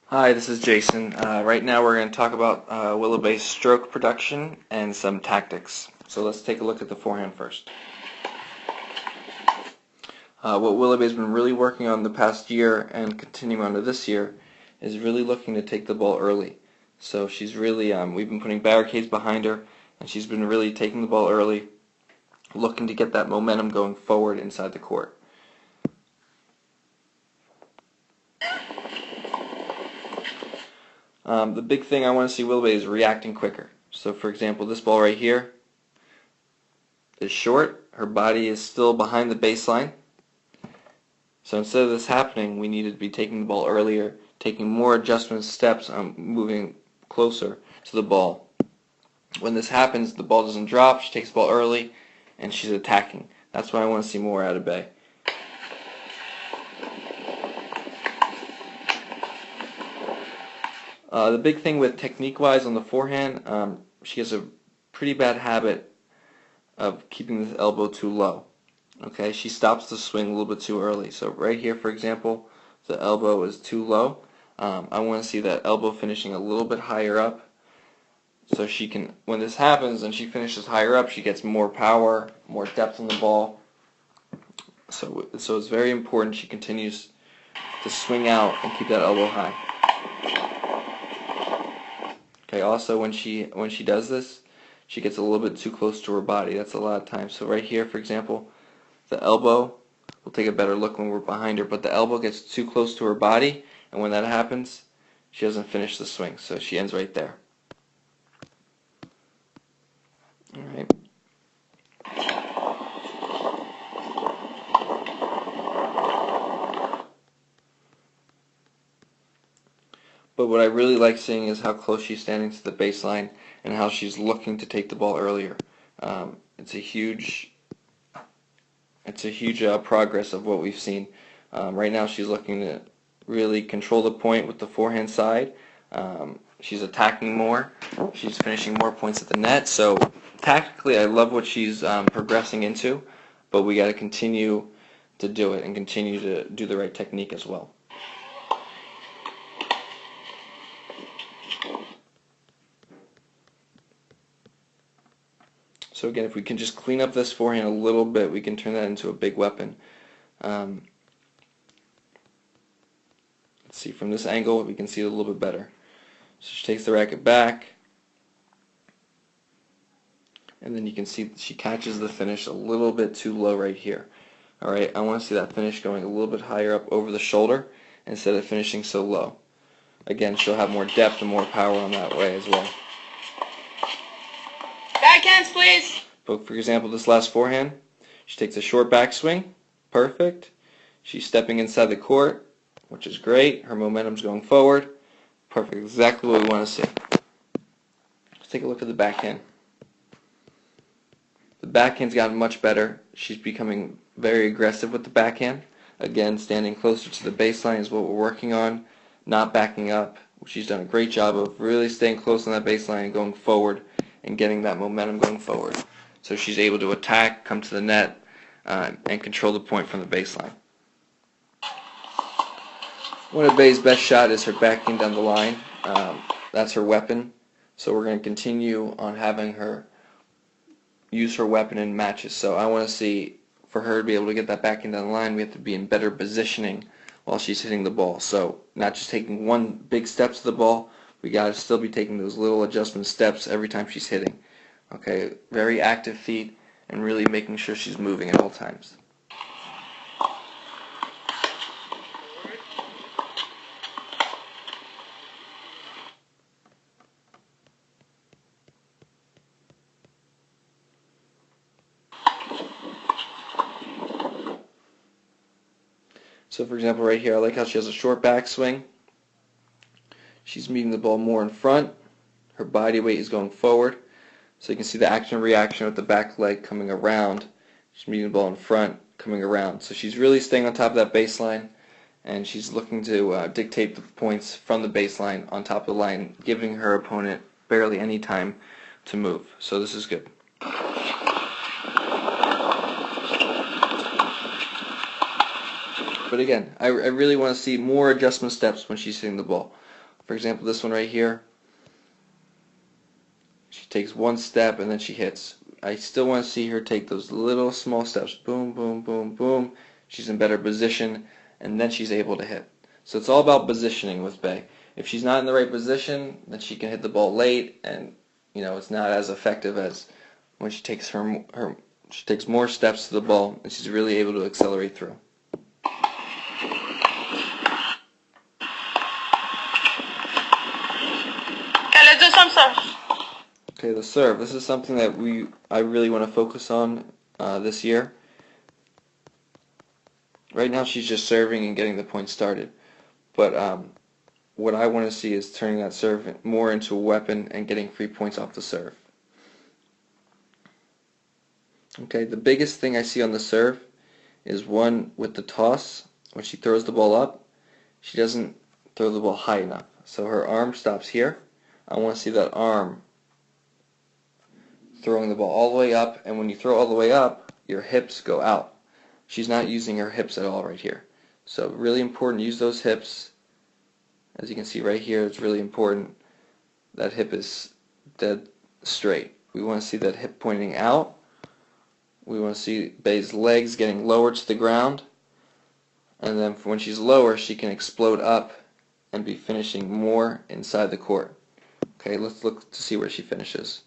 Hi, this is Jason. Right now we're going to talk about willa-based stroke production and some tactics. So let's take a look at the forehand first. What Willoughby's been really working on the past year and continuing on to this year is really looking to take the ball early. So she's really, we've been putting barricades behind her, and she's been really taking the ball early, looking to get that momentum going forward inside the court. The big thing I want to see Willoughby is reacting quicker. So for example, this ball right here is short. Her body is still behind the baseline. So instead of this happening, we needed to be taking the ball earlier, taking more adjustment steps, moving closer to the ball. When this happens, the ball doesn't drop, she takes the ball early, and she's attacking. That's what I want to see more out of Bay. The big thing with technique-wise on the forehand, she has a pretty bad habit of keeping the elbow too low. Okay, she stops the swing a little bit too early. So right here, for example, the elbow is too low. I want to see that elbow finishing a little bit higher up, so she can, when this happens and she finishes higher up, she gets more power, more depth on the ball. So it's very important she continues to swing out and keep that elbow high. Okay, also when she does this, she gets a little bit too close to her body. That's a lot of times. So right here, for example, the elbow, we'll take a better look when we're behind her, but the elbow gets too close to her body, and when that happens, she doesn't finish the swing, so she ends right there. Alright. But what I really like seeing is how close she's standing to the baseline and how she's looking to take the ball earlier. It's a huge progress of what we've seen. Right now she's looking to really control the point with the forehand side. She's attacking more. She's finishing more points at the net. So tactically, I love what she's progressing into, but we got to continue to do it and continue to do the right technique as well. So again, if we can just clean up this forehand a little bit, we can turn that into a big weapon. Let's see, from this angle, we can see it a little bit better. So she takes the racket back, and then you can see she catches the finish a little bit too low right here. Alright, I want to see that finish going a little bit higher up over the shoulder instead of finishing so low. Again, she'll have more depth and more power on that way as well. Backhands, please. But for example, this last forehand, she takes a short backswing, perfect. She's stepping inside the court, which is great. Her momentum's going forward, perfect, exactly what we want to see. Let's take a look at the backhand. The backhand's gotten much better. She's becoming very aggressive with the backhand. Again, standing closer to the baseline is what we're working on, not backing up. She's done a great job of really staying close on that baseline and going forward and getting that momentum going forward. So she's able to attack, come to the net, and control the point from the baseline. One of Bay's best shot is her backhand down the line. That's her weapon. So we're going to continue on having her use her weapon in matches. So I want to see, for her to be able to get that backhand down the line, we have to be in better positioning while she's hitting the ball. So not just taking one big step to the ball, we got to still be taking those little adjustment steps every time she's hitting. Okay, very active feet and really making sure she's moving at all times. So for example, right here, I like how she has a short backswing. She's meeting the ball more in front. Her body weight is going forward. So you can see the action and reaction with the back leg coming around. She's meeting the ball in front, coming around. So she's really staying on top of that baseline, and she's looking to dictate the points from the baseline on top of the line, giving her opponent barely any time to move. So this is good. But again, I really want to see more adjustment steps when she's hitting the ball. For example, this one right here, she takes one step and then she hits. I still want to see her take those little small steps. Boom, boom, boom, boom. She's in better position, and then she's able to hit. So it's all about positioning with Bay. If she's not in the right position, then she can hit the ball late, and it's not as effective as when she takes she takes more steps to the ball, and she's really able to accelerate through. Okay, let's do some serve. Okay, the serve. This is something that I really want to focus on this year. Right now she's just serving and getting the point started. But what I want to see is turning that serve more into a weapon and getting free points off the serve. Okay, the biggest thing I see on the serve is one with the toss. When she throws the ball up, she doesn't throw the ball high enough. So her arm stops here. I want to see that arm throwing the ball all the way up, and when you throw all the way up, your hips go out. She's not using her hips at all right here. So really important, use those hips. As you can see right here, it's really important. That hip is dead straight. We want to see that hip pointing out. We want to see Bay's legs getting lower to the ground. And then when she's lower, she can explode up and be finishing more inside the court. Okay, let's look to see where she finishes.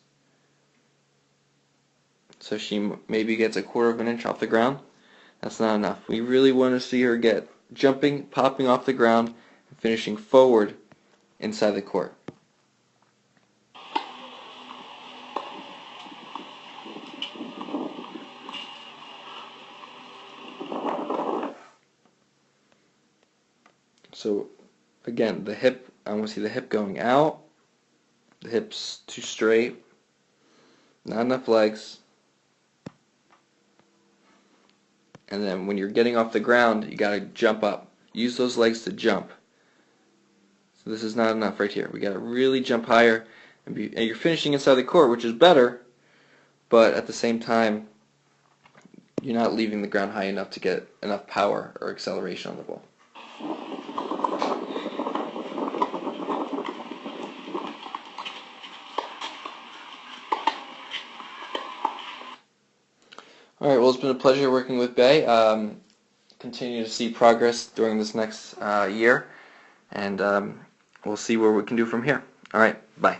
So she maybe gets a quarter of an inch off the ground. That's not enough. We really want to see her get jumping, popping off the ground, and finishing forward inside the court. So again, the hip, I want to see the hip going out, the hips too straight, not enough legs. And then when you're getting off the ground, you got to jump up. Use those legs to jump. So this is not enough right here. We got to really jump higher, and you're finishing inside the court, which is better, but at the same time, you're not leaving the ground high enough to get enough power or acceleration on the ball. All right, well, it's been a pleasure working with Bay. Continue to see progress during this next year, and we'll see where we can do from here. All right, bye.